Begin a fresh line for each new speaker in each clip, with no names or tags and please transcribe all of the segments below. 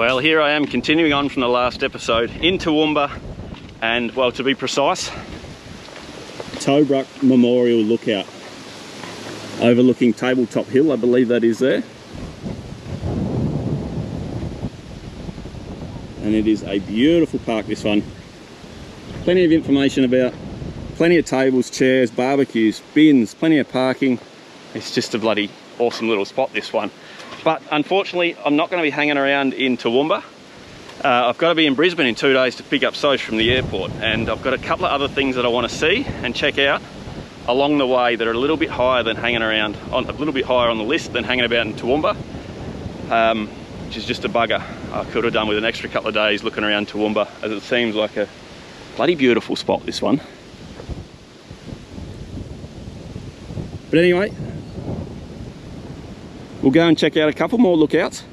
Well, here I am continuing on from the last episode in Toowoomba, and well, to be precise, Northbrook Memorial Lookout, overlooking Tabletop Hill, I believe that is there. And it is a beautiful park, this one. Plenty of information about, plenty of tables, chairs, barbecues, bins, plenty of parking. It's just a bloody awesome little spot, this one. But unfortunately, I'm not going to be hanging around in Toowoomba. I've got to be in Brisbane in 2 days to pick up Soch from the airport, and I've got a couple of other things that I want to see and check out along the way that are a little bit higher than hanging around, a little bit higher on the list than hanging about in Toowoomba, which is just a bugger. I could have done with an extra couple of days looking around Toowoomba, as it seems like a bloody beautiful spot, this one. But anyway, we'll go and check out a couple more lookouts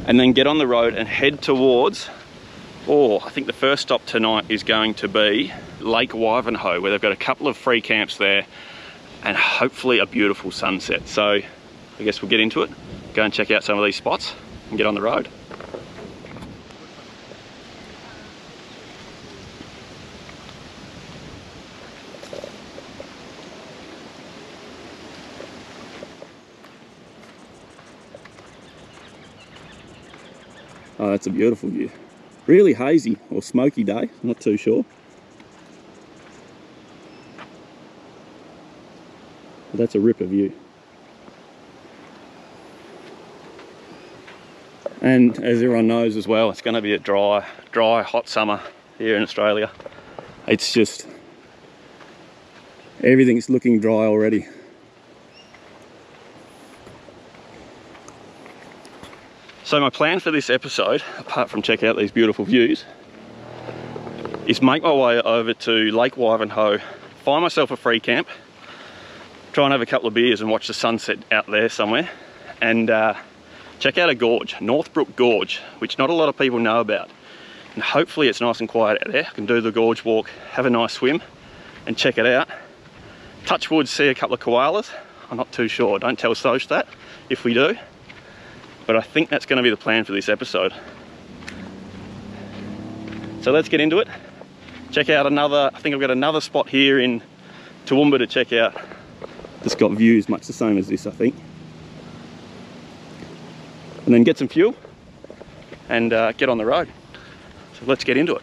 and then get on the road and head towards, I think the first stop tonight is going to be Lake Wivenhoe, where they've got a couple of free camps there and hopefully a beautiful sunset. So I guess we'll get into it, go and check out some of these spots and get on the road. Oh, that's a beautiful view. Really hazy or smoky day, not too sure. But that's a ripper view. And as everyone knows as well, it's going to be a dry, hot summer here in Australia. It's just, everything's looking dry already. So my plan for this episode, apart from check out these beautiful views, is make my way over to Lake Wivenhoe, find myself a free camp, try and have a couple of beers and watch the sunset out there somewhere, and check out a gorge, Northbrook Gorge, which not a lot of people know about. And hopefully it's nice and quiet out there. I can do the gorge walk, have a nice swim, and check it out. Touch wood, see a couple of koalas. I'm not too sure, don't tell Soch that if we do. But I think that's going to be the plan for this episode. So let's get into it. Check out another, I think I've got another spot here in Toowoomba to check out. It's got views much the same as this, I think. And then get some fuel and get on the road. So let's get into it.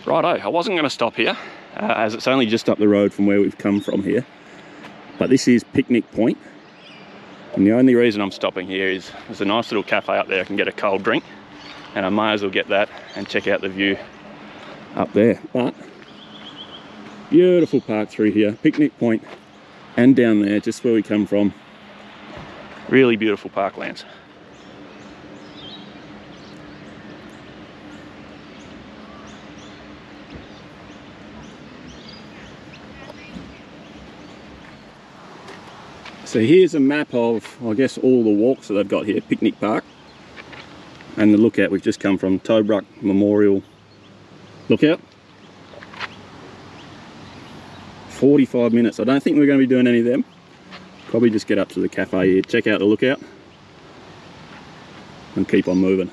Righto, I wasn't going to stop here, as it's only just up the road from where we've come from here. But this is Picnic Point. And the only reason I'm stopping here is there's a nice little cafe up there I can get a cold drink. And I may as well get that and check out the view up there. But beautiful park through here, Picnic Point and down there, just where we come from. Really beautiful parklands. So here's a map of, I guess, all the walks that they've got here. Picnic Park and the lookout we've just come from, Northbrook Memorial Lookout. 45 minutes. I don't think we're going to be doing any of them. Probably just get up to the cafe here, check out the lookout and keep on moving.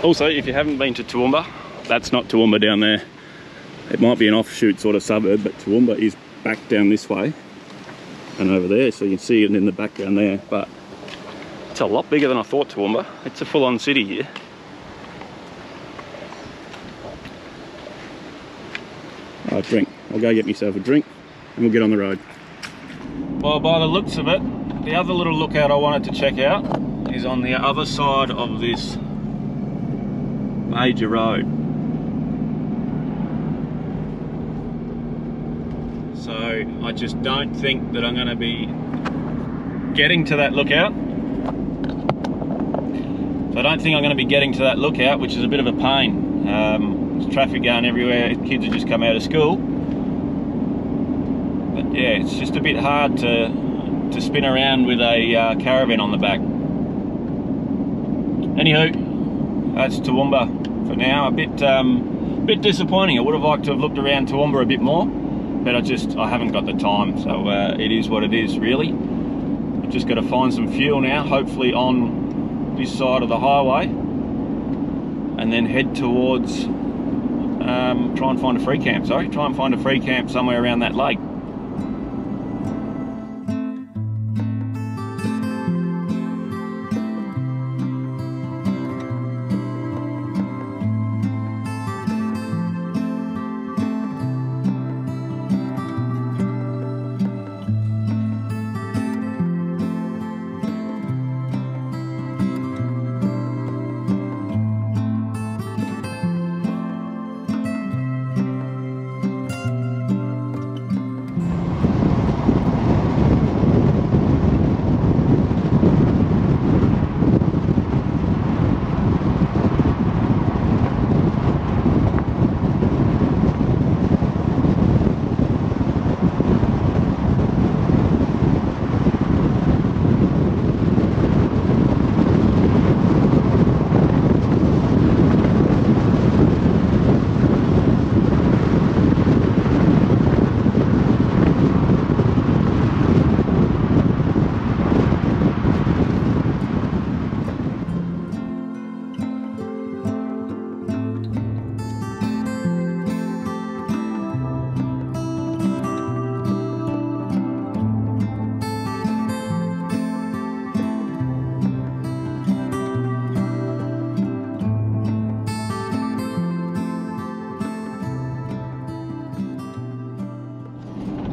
Also, if you haven't been to Toowoomba, that's not Toowoomba down there. It might be an offshoot sort of suburb, but Toowoomba is back down this way and over there, so you can see it in the background there. But it's a lot bigger than I thought, Toowoomba. It's a full-on city here. drink. I'll go get myself a drink and we'll get on the road. Well, by the looks of it, the other little lookout I wanted to check out is on the other side of this major road. So I just don't think that I'm going to be getting to that lookout. So I don't think I'm going to be getting to that lookout, which is a bit of a pain. There's traffic going everywhere, kids have just come out of school. But yeah, it's just a bit hard to spin around with a caravan on the back. Anywho, that's Toowoomba for now. A bit disappointing. I would have liked to have looked around Toowoomba a bit more, but I haven't got the time, so it is what it is, really. I've just got to find some fuel now, hopefully on this side of the highway, and then head towards try and find a free camp somewhere around that lake.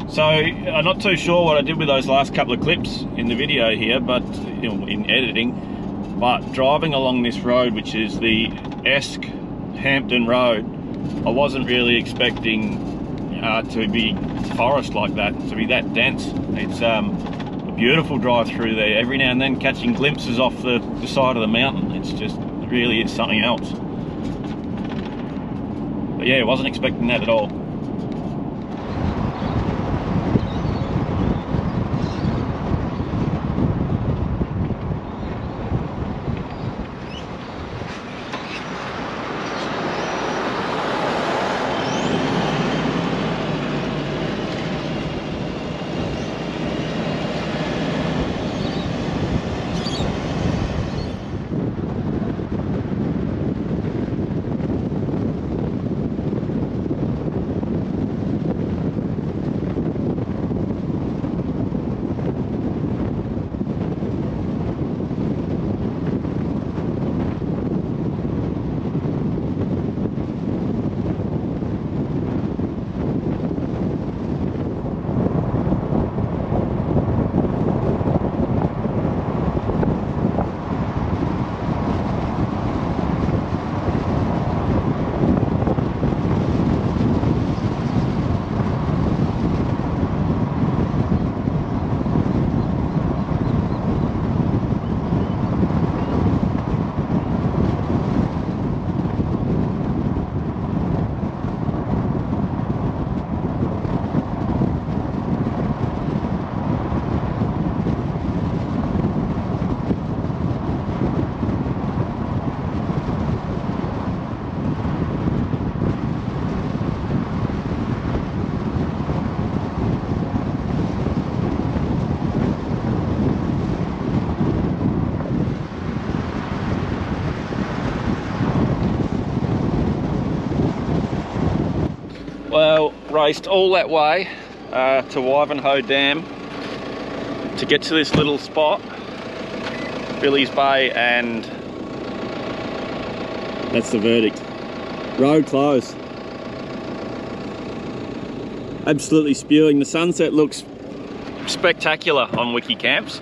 So I'm not too sure what I did with those last couple of clips in the video here, but in editing, but driving along this road, which is the Esk Hampton Road, I wasn't really expecting to be forest like that, to be that dense. It's a beautiful drive through there, every now and then catching glimpses off the side of the mountain. It's just, it really is something else. But yeah, I wasn't expecting that at all. Well, raced all that way to Wivenhoe Dam to get to this little spot, Billy's Bay, and that's the verdict. Road closed. absolutely spewing. The sunset looks spectacular on Wiki Camps,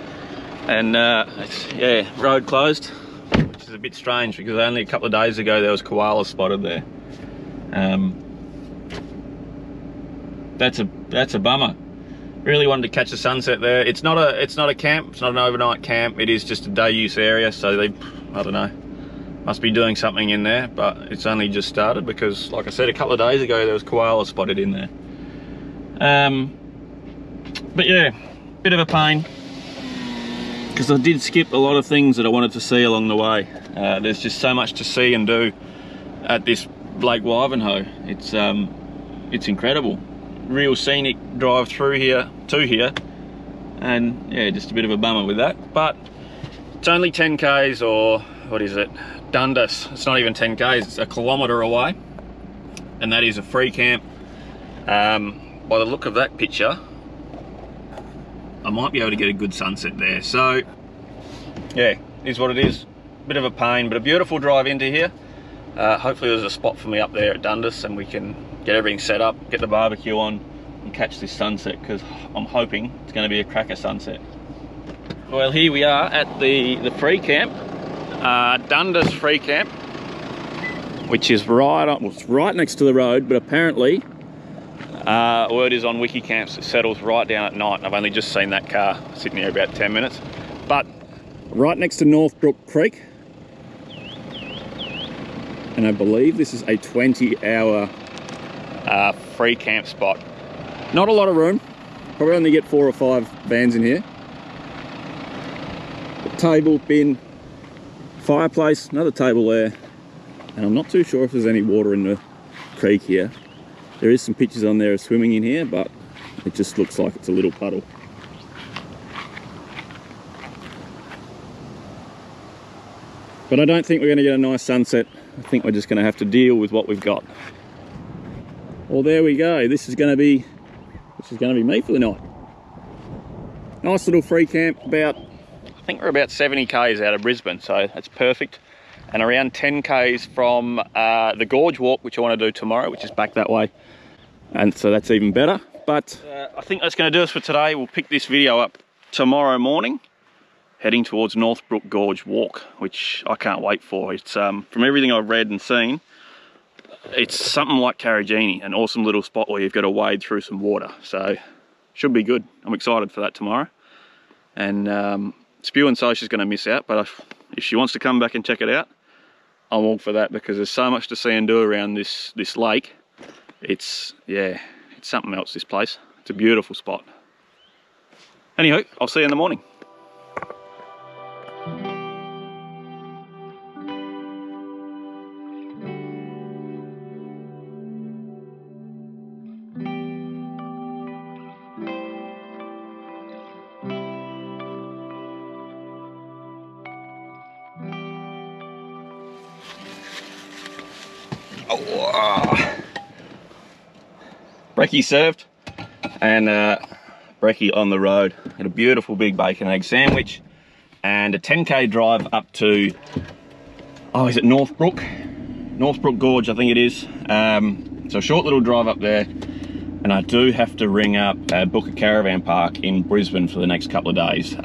and it's, yeah, road closed, which is a bit strange because only a couple of days ago there was koalas spotted there. That's a bummer. Really wanted to catch the sunset there. It's not a camp. It's not an overnight camp. It is just a day use area. So they, I don't know, must be doing something in there. But it's only just started because, like I said, a couple of days ago there was koalas spotted in there. But yeah, bit of a pain because I did skip a lot of things that I wanted to see along the way. There's just so much to see and do at this Lake Wivenhoe. It's incredible. Real scenic drive through here to here, and yeah, just a bit of a bummer with that. But it's only 10 k's, or what is it, Dundas. It's not even 10 k's, it's a kilometre away, and that is a free camp. By the look of that picture, I might be able to get a good sunset there. So yeah, is what it is. Bit of a pain, but a beautiful drive into here. Hopefully there's a spot for me up there at Dundas and we can get everything set up, get the barbecue on and catch this sunset, because I'm hoping it's going to be a cracker sunset. Well, here we are at the free camp, Dundas free camp, which is it's right next to the road, but apparently word is on Wiki Camps it settles right down at night, and I've only just seen that car sitting here about 10 minutes. But right next to Northbrook Creek, and I believe this is a 20-hour free camp spot. Not a lot of room, probably only get 4 or 5 vans in here. A table, bin, fireplace, another table there, and I'm not too sure if there's any water in the creek here. There is some pictures on there of swimming in here, but it just looks like it's a little puddle. But I don't think we're going to get a nice sunset. I think we're just going to have to deal with what we've got. Well, there we go. This is going to be me for the night. Nice little free camp. I think we're about 70 k's out of Brisbane, so that's perfect. And around 10 k's from the Gorge walk, which I want to do tomorrow, which is back that way. And so that's even better. But I think that's going to do us for today. We'll pick this video up tomorrow morning, heading towards Northbrook Gorge walk, which I can't wait for. It's from everything I've read and seen, it's something like Carragini, an awesome little spot where you've got to wade through some water. So should be good. I'm excited for that tomorrow. And Spew and Sosha's going to miss out, but if she wants to come back and check it out, I'm all for that, because there's so much to see and do around this lake. It's something else, this place. It's a beautiful spot. Anywho, I'll see you in the morning. Brekkie served, and brekkie on the road. Had a beautiful big bacon and egg sandwich, and a 10k drive up to, oh, is it Northbrook? Northbrook Gorge, I think it is. So a short little drive up there, and I do have to ring up book a caravan park in Brisbane for the next couple of days,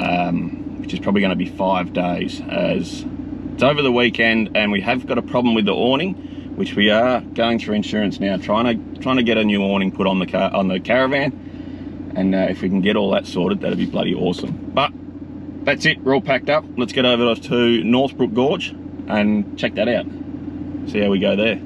which is probably going to be 5 days, as it's over the weekend, and we have got a problem with the awning, which we are going through insurance now, trying to get a new awning put on the caravan, and if we can get all that sorted, that'd be bloody awesome. But that's it, we're all packed up. Let's get over to Northbrook Gorge and check that out. See how we go there.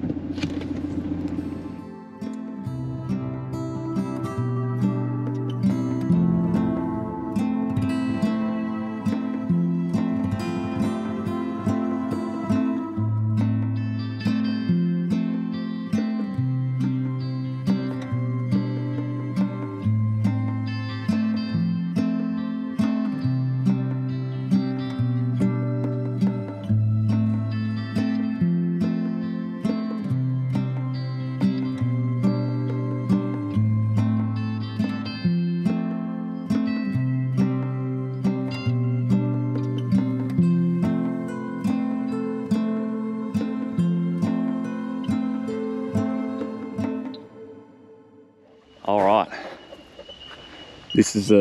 This is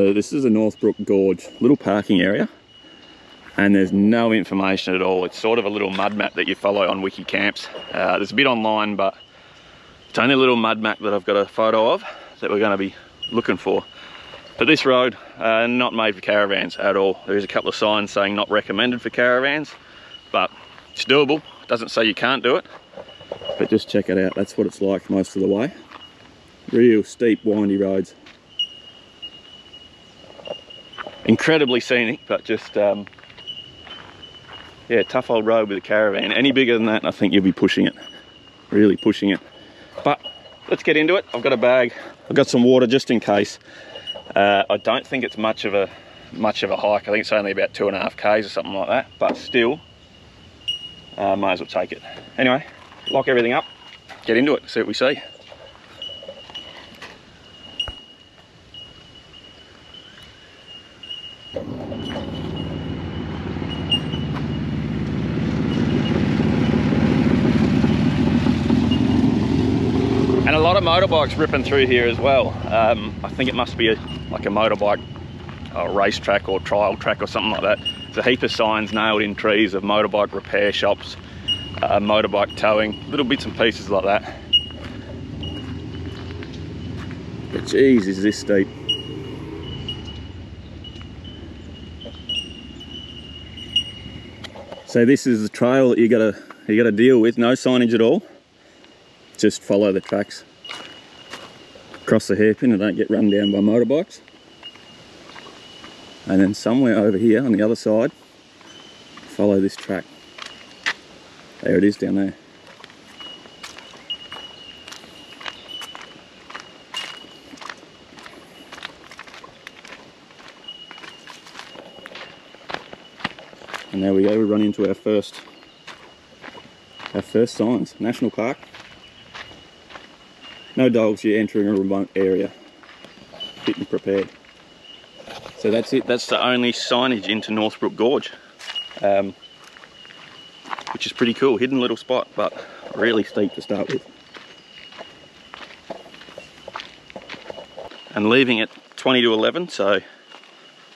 a Northbrook Gorge, little parking area, and there's no information at all. It's sort of a little mud map that you follow on Wiki Camps. There's a bit online, but it's only a little mud map that I've got a photo of that we're going to be looking for. But this road, not made for caravans at all. There is a couple of signs saying not recommended for caravans, but it's doable. It doesn't say you can't do it, but just check it out. That's what it's like most of the way. Real steep, windy roads. Incredibly scenic, but just, yeah, tough old road with a caravan. Any bigger than that, and I think you'll be pushing it. Really pushing it. But let's get into it. I've got a bag. I've got some water just in case. I don't think it's much of a hike. I think it's only about 2.5 k's or something like that, but still, might as well take it. Anyway, lock everything up, get into it, see what we see. And a lot of motorbikes ripping through here as well. I think it must be like a motorbike race track or trial track or something like that. There's a heap of signs nailed in trees of motorbike repair shops, motorbike towing, little bits and pieces like that. But geez, is this steep. So this is the trail that you gotta deal with. No signage at all. Just follow the tracks. Cross the hairpin and don't get run down by motorbikes. And then somewhere over here on the other side, follow this track. There it is down there. And there we go, we run into our first signs. National Park. No dogs, you're entering a remote area. Fit and prepared. So that's it, that's the only signage into Northbrook Gorge. Which is pretty cool, hidden little spot, but really steep to start with. And leaving at 20 to 11, so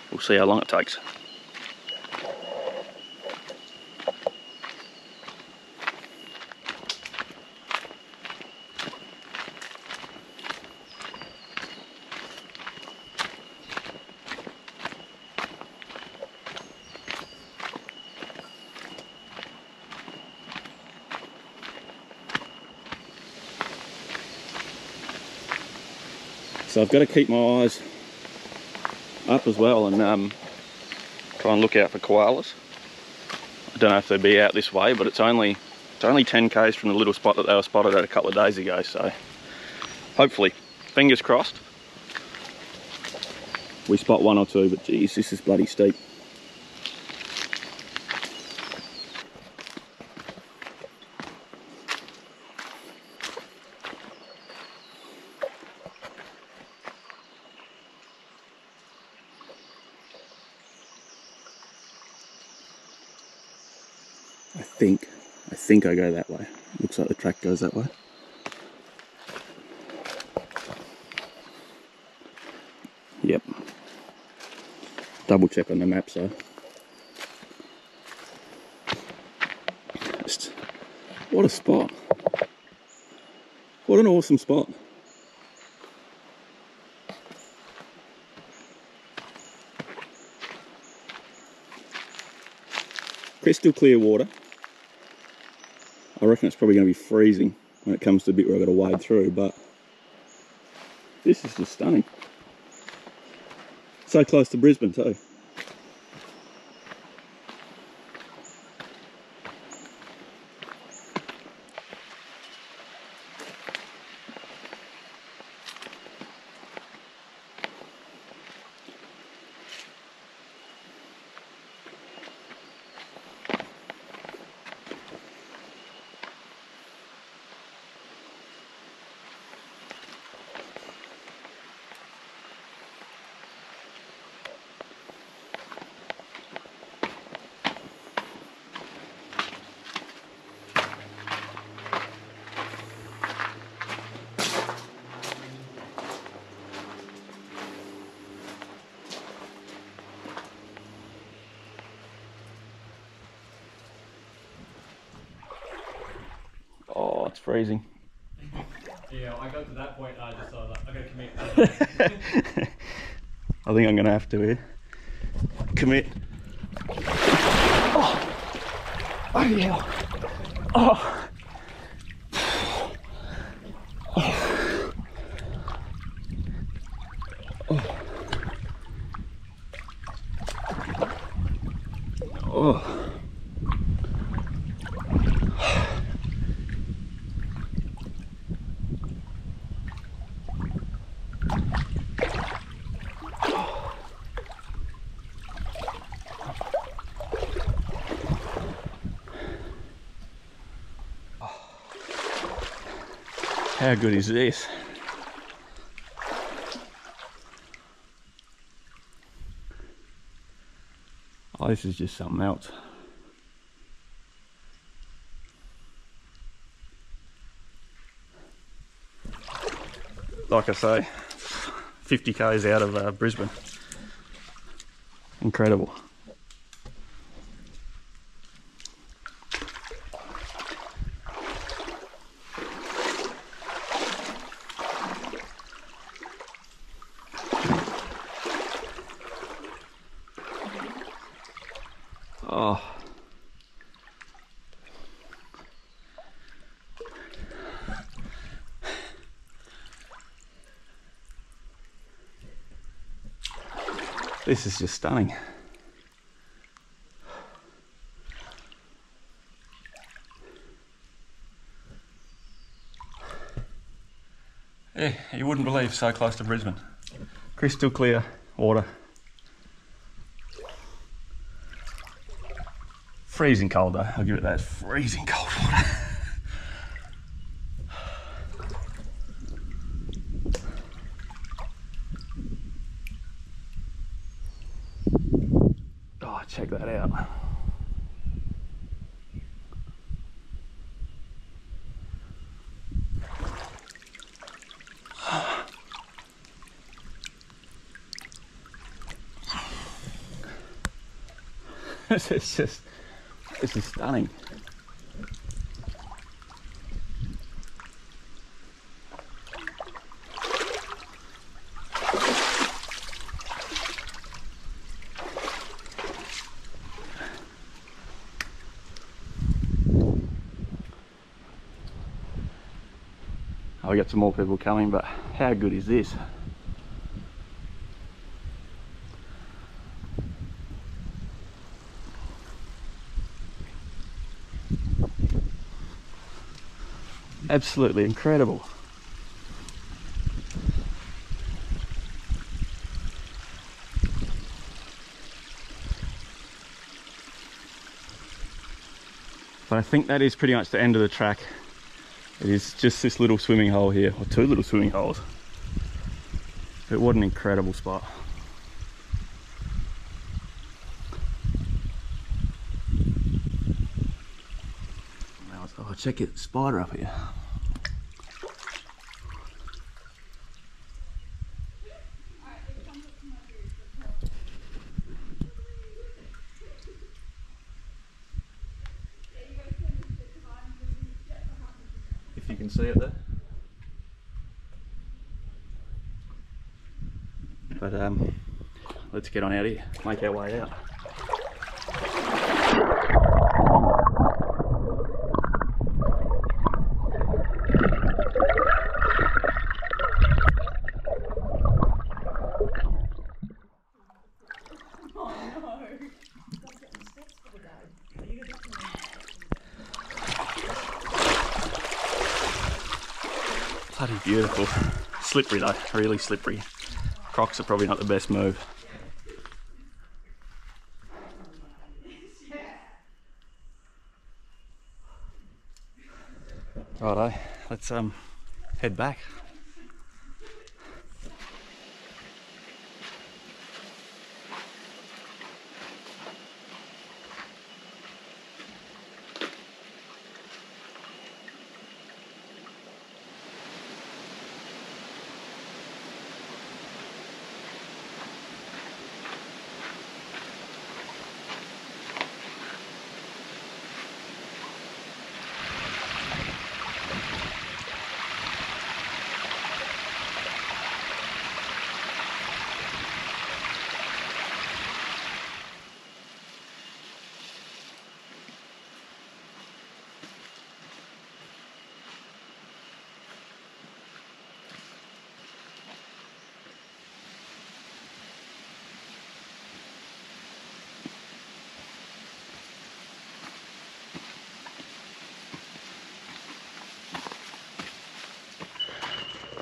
we'll see how long it takes. So I've got to keep my eyes up as well and try and look out for koalas. I don't know if they'd be out this way, but it's only 10 k's from the little spot that they were spotted at a couple of days ago, so hopefully, fingers crossed, we spot one or two, but geez, this is bloody steep. I think I go that way. Looks like the track goes that way. Yep. Double check on the map, so. Just, what a spot. What an awesome spot. Crystal clear water. I reckon it's probably going to be freezing when it comes to the bit where I've got to wade through, but this is just stunning. So close to Brisbane too. it's freezing.
Yeah, I got to that point, I just thought, like, I gotta commit.
I think I'm gonna have to here. Commit. Oh! Oh yeah! Oh! Oh! Oh! Oh! How good is this? Oh, this is just something else. Like I say, 50 k's out of Brisbane. Incredible. Oh. This is just stunning. Yeah, you wouldn't believe so close to Brisbane. Crystal clear water. Freezing cold though, I'll give it that. Freezing cold water. Oh, check that out. This is stunning. Oh, we got some more people coming, but how good is this? Absolutely incredible. But I think that is pretty much the end of the track. It is just this little swimming hole here, or two little swimming holes. But what an incredible spot. Oh, check it, spider up here. If you can see it there. But let's get on out here, make our way out. Bloody beautiful. Slippery though, really slippery. Crocs are probably not the best move. Righto, let's head back.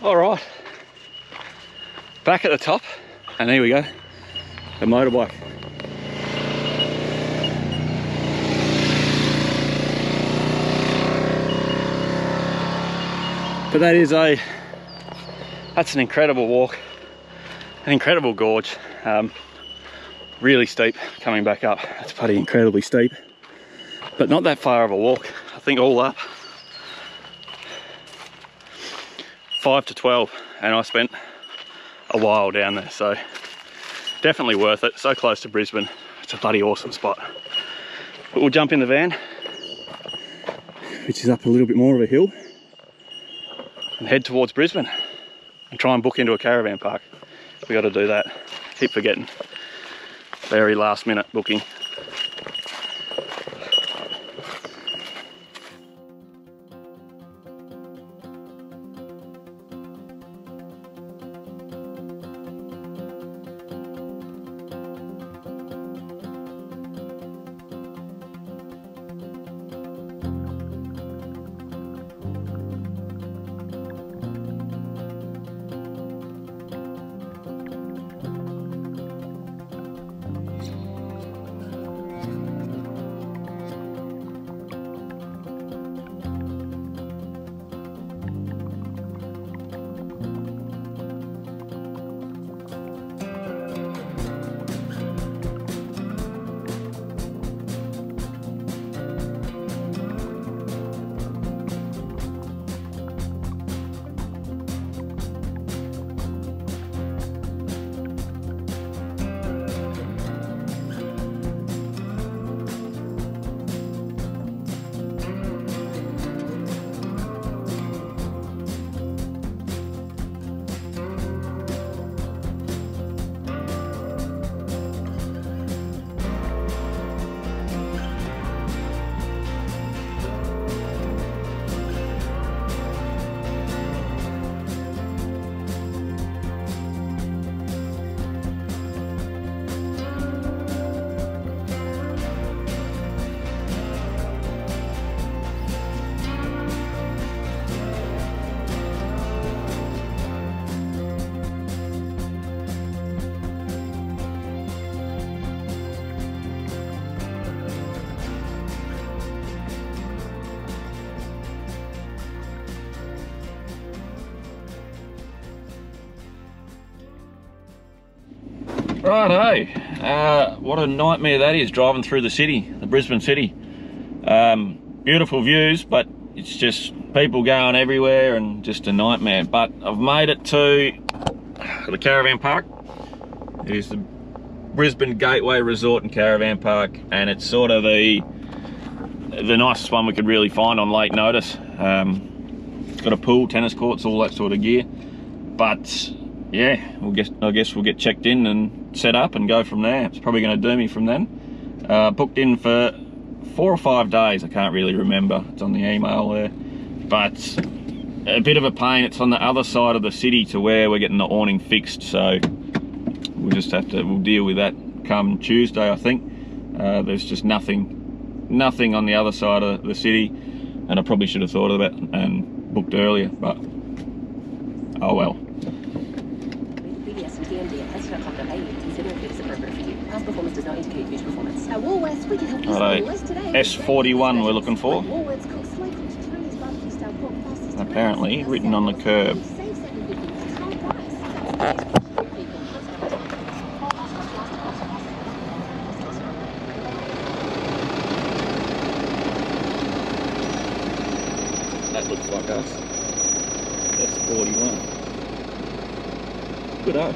All right, back at the top, and here we go, the motorbike. But that's an incredible walk, an incredible gorge. Really steep coming back up. That's pretty incredibly steep, but not that far of a walk. I think all up 5 to 12, and I spent a while down there, so definitely worth it. So close to Brisbane. It's a bloody awesome spot. But we'll jump in the van, which is up a little bit more of a hill, and head towards Brisbane and try and book into a caravan park. We got to do that. Keep forgetting. Very last minute booking. Righto, what a nightmare that is, driving through the city, the Brisbane city. Beautiful views, but it's just people going everywhere and just a nightmare. But I've made it to the caravan park. It is the Brisbane Gateway Resort and Caravan Park, and it's sort of the nicest one we could really find on late notice. It's got a pool, tennis courts, all that sort of gear. But yeah, I guess we'll get checked in and set up and go from there. It's probably going to do me from then. Booked in for 4 or 5 days, I can't really remember. It's on the email there. But a bit of a pain, it's on the other side of the city to where we're getting the awning fixed, so we'll just have to, we'll deal with that come Tuesday, I think. There's just nothing on the other side of the city, and I probably should have thought of it and booked earlier, but oh well. S41 we're looking for. Apparently written on the curb. That looks like us. S41. Good, oh.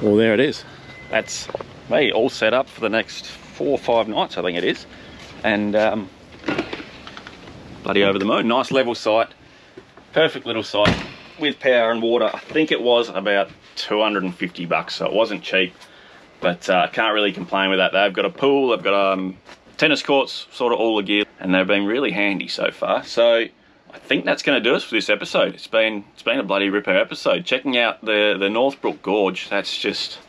Well, there it is. That's me all set up for the next 4 or 5 nights, I think it is. And bloody over the moon. Nice level site, perfect little site with power and water. I think it was about 250 bucks, so it wasn't cheap, but I can't really complain with that. They've got a pool, they've got tennis courts, sort of all the gear, and they've been really handy so far. So I think that's going to do us for this episode. It's been a bloody ripper episode. Checking out the Northbrook Gorge, that's just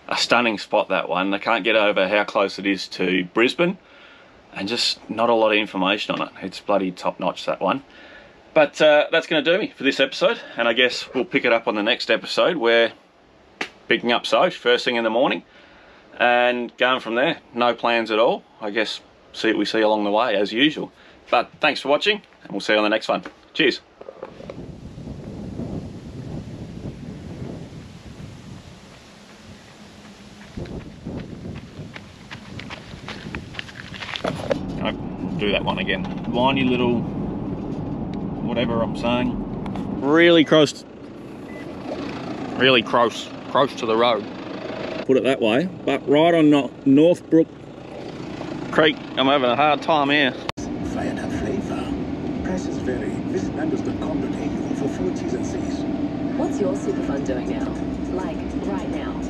a stunning spot, that one. I can't get over how close it is to Brisbane, and just not a lot of information on it. It's bloody top notch, that one. But that's going to do me for this episode, and I guess we'll pick it up on the next episode. We're picking up Soch first thing in the morning and going from there. No plans at all. I guess see what we see along the way as usual. But thanks for watching, and we'll see you on the next one. Cheers. Do that one again. Whiny little, whatever I'm saying. Really close to the road. Put it that way. But right on Northbrook Creek, I'm having a hard time here.
Fire and flavor. Prices vary. Visit nandos.com.au for full T's and C's.
What's your super fun doing now? Like, right now?